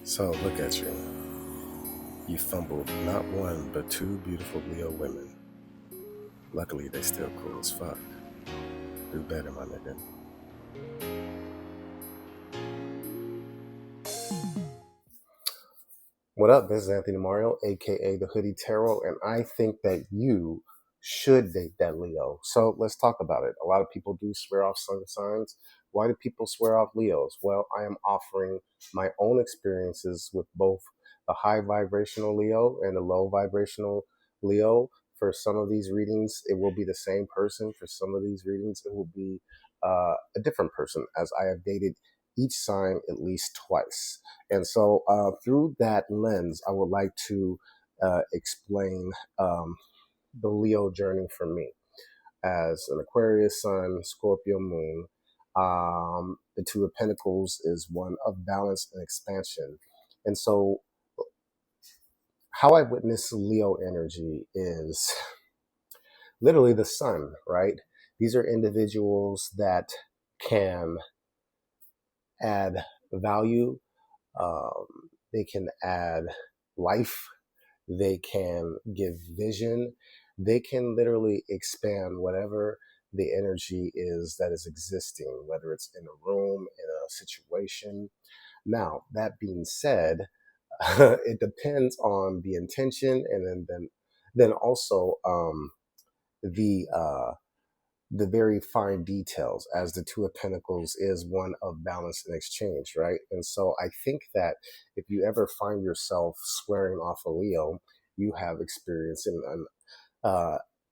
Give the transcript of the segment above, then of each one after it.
So look at you. You fumbled not one but two beautiful Leo women. Luckily, they still cool as fuck. Do better, my nigga. What up? This is Anthony Mario, aka the Hoodie Tarot, and I think that you should date that Leo. So let's talk about it. A lot of people do swear off sun signs. Why do people swear off Leos? Well, I am offering my own experiences with both the high vibrational Leo and the low vibrational Leo. For some of these readings, it will be the same person. For some of these readings, it will be a different person, as I have dated each sign at least twice. And so, through that lens, I would like to explain the Leo journey for me as an Aquarius Sun, Scorpio Moon. The Two of Pentacles is one of balance and expansion. And so, how I witness Leo energy is literally the sun, right? These are individuals that can add value. They can add life. They can give vision. They can literally expand whatever the energy is that is existing, whether it's in a room, in a situation. Now, that being said, it depends on the intention, and then also the very fine details, as the Two of Pentacles is one of balance and exchange, right? And so I think that if you ever find yourself swearing off a Leo, you have experienced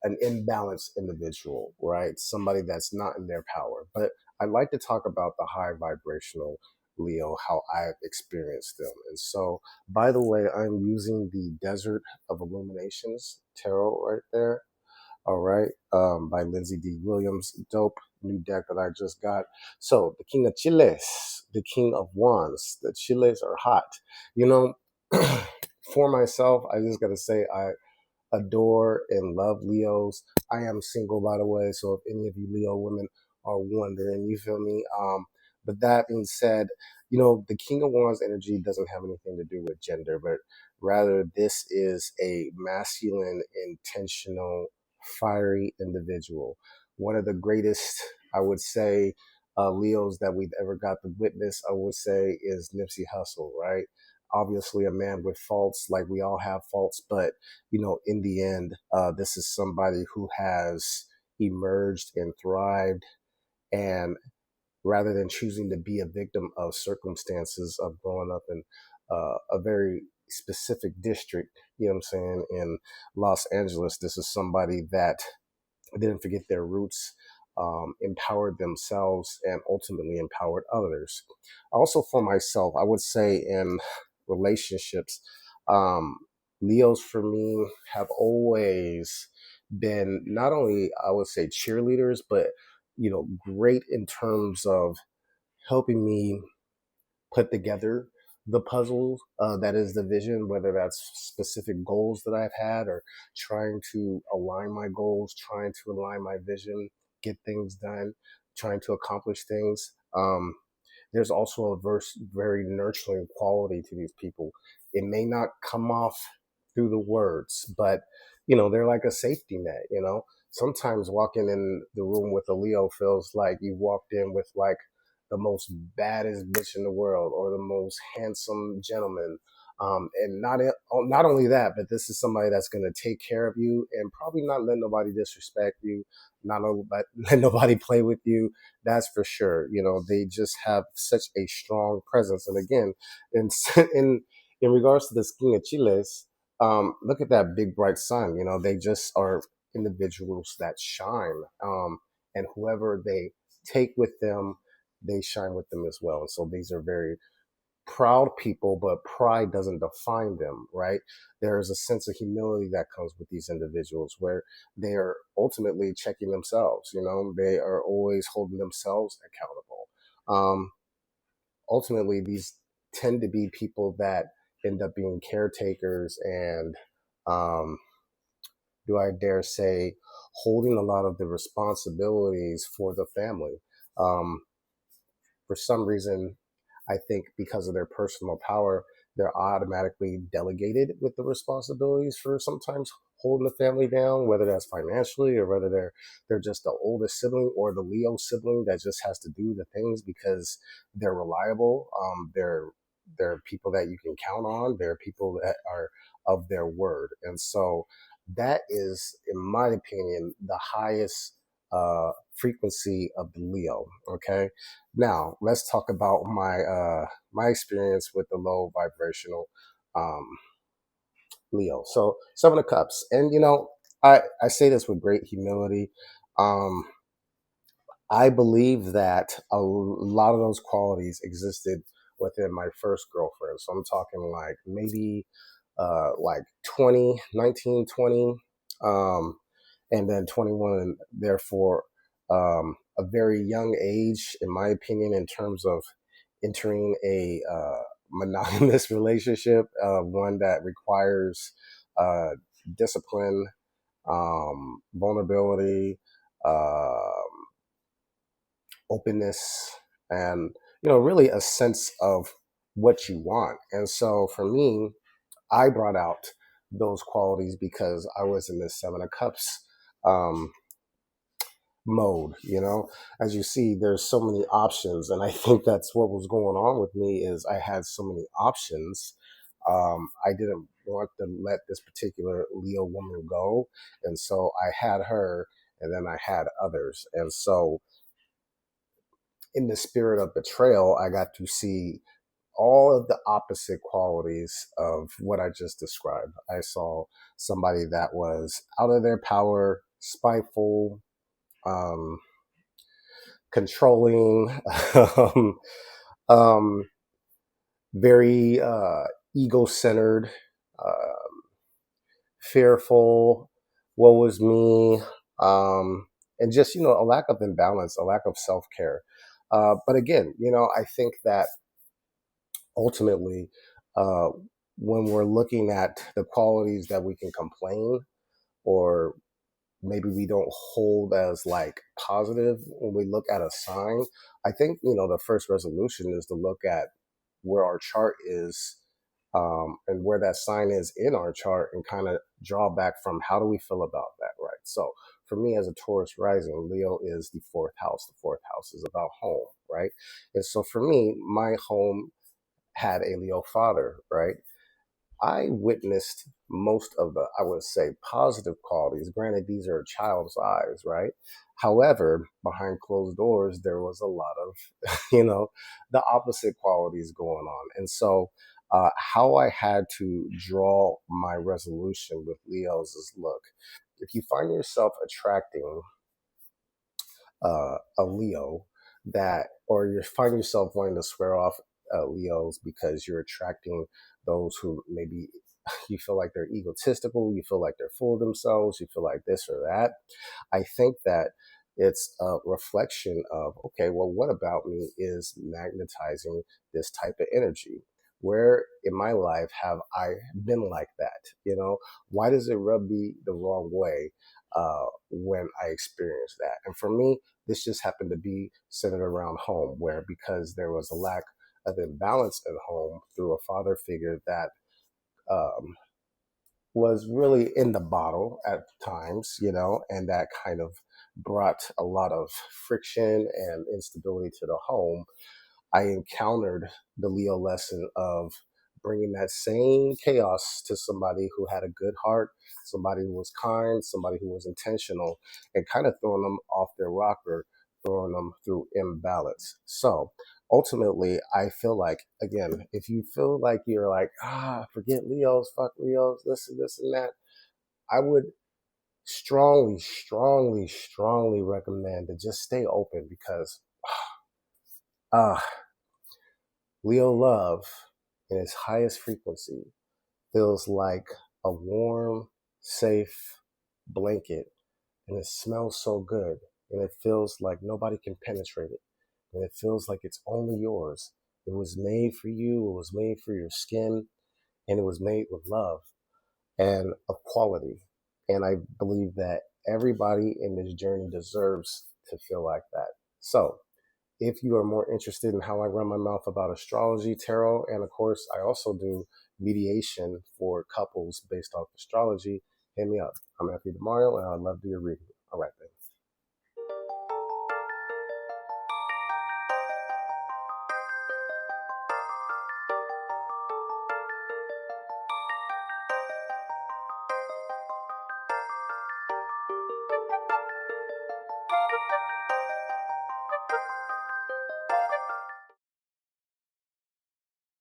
an imbalanced individual, right? Somebody that's not in their power. But I'd like to talk about the high vibrational Leo, how I've experienced them. And so, by the way, I'm using the Desert of Illuminations tarot right there. All right, by Lindsay D. Williams. Dope new deck that I just got. So, the King of Chiles, the King of Wands. The Chiles are hot. You know, for myself, I just got to say, I adore and love Leos. I am single, by the way, so if any of you Leo women are wondering, you feel me? But that being said, you know, the King of Wands energy doesn't have anything to do with gender, but rather this is a masculine, intentional, fiery individual. One of the greatest, I would say, Leos that we've ever got to witness, I would say, is Nipsey Hussle, right? Obviously a man with faults, like we all have faults, but you know, in the end, this is somebody who has emerged and thrived, and rather than choosing to be a victim of circumstances of growing up in a very specific district, you know what I'm saying, in Los Angeles, this is somebody that didn't forget their roots, empowered themselves, and ultimately empowered others. Also, for myself, I would say in relationships, um, Leos for me have always been not only, I would say, cheerleaders, but you know, great in terms of helping me put together the puzzle that is the vision, whether that's specific goals that I've had or trying to align my goals, trying to align my vision, get things done, trying to accomplish things. There's also a very nurturing quality to these people. It may not come off through the words, but you know, they're like a safety net, you know. Sometimes walking in the room with a Leo feels like you walked in with like the most baddest bitch in the world or the most handsome gentleman. And not only that, but this is somebody that's going to take care of you and probably not let nobody disrespect you, not let nobody play with you. That's for sure. You know, they just have such a strong presence. And again, in in regards to the King of Chiles, look at that big bright sun. You know, they just are individuals that shine. And whoever they take with them, they shine with them as well. And so these are very proud people, but pride doesn't define them, right? There's a sense of humility that comes with these individuals where they are ultimately checking themselves. You know, they are always holding themselves accountable. Ultimately, these tend to be people that end up being caretakers and, do I dare say, holding a lot of the responsibilities for the family. For some reason, I think because of their personal power, they're automatically delegated with the responsibilities for sometimes holding the family down, whether that's financially or whether they're just the oldest sibling or the Leo sibling that just has to do the things because they're reliable. They're people that you can count on. They're people that are of their word, and so that is, in my opinion, the highest frequency of the Leo. Okay, now let's talk about my experience with the low vibrational um, Leo. So Seven of Cups, and I say this with great humility. Um, I believe that a lot of those qualities existed within my first girlfriend. So I'm talking like maybe like 20, 19, 20, and then 21, and therefore a very young age, in my opinion, in terms of entering a monogamous relationship, one that requires uh, discipline, vulnerability, uh, openness, and really a sense of what you want. And so for me, I brought out those qualities because I was in this Seven of Cups um, mode. As you see, there's so many options, and I think that's what was going on with me is I had so many options. I didn't want to let this particular Leo woman go, and so I had her, and then I had others, and so in the spirit of betrayal, I got to see all of the opposite qualities of what I just described. I saw somebody that was out of their power, spiteful, um, controlling, um, um, very ego centered, uh, fearful, woe was me, and just, a lack of imbalance, a lack of self care. But again, I think that ultimately, uh, when we're looking at the qualities that we can complain or maybe we don't hold as like positive when we look at a sign, I think, the first resolution is to look at where our chart is, and where that sign is in our chart and kind of draw back from how do we feel about that, right? So for me as a Taurus rising, Leo is the fourth house. The fourth house is about home, right? And so for me, my home had a Leo father, right? I witnessed most of the, I would say, positive qualities. Granted, these are a child's eyes, right? However, behind closed doors, there was a lot of, the opposite qualities going on. And so, how I had to draw my resolution with Leos is look, if you find yourself attracting a Leo or you find yourself wanting to swear off Leos because you're attracting those who maybe you feel like they're egotistical, you feel like they're full of themselves, you feel like this or that. I think that it's a reflection of, okay, well, what about me is magnetizing this type of energy? Where in my life have I been like that? Why does it rub me the wrong way when I experience that? And for me, this just happened to be centered around home, where because there was a lack of imbalance in home through a father figure that um, was really in the bottle at times, and that kind of brought a lot of friction and instability to the home. I encountered the Leo lesson of bringing that same chaos to somebody who had a good heart, somebody who was kind, somebody who was intentional, and kind of throwing them off their rocker, throwing them through imbalance. So ultimately, I feel like, again, if you feel like you're like, forget Leos, fuck Leos, this and that, I would strongly, strongly, strongly recommend to just stay open because uh, Leo love in its highest frequency feels like a warm, safe blanket, and it smells so good, and it feels like nobody can penetrate it, and it feels like it's only yours. It was made for you, it was made for your skin, and it was made with love and equality. And I believe that everybody in this journey deserves to feel like that. So If you are more interested in how I run my mouth about astrology, tarot, and of course, I also do mediation for couples based off astrology, hit me up. I'm Anthony DeMario, and I'd love to do your reading. All right,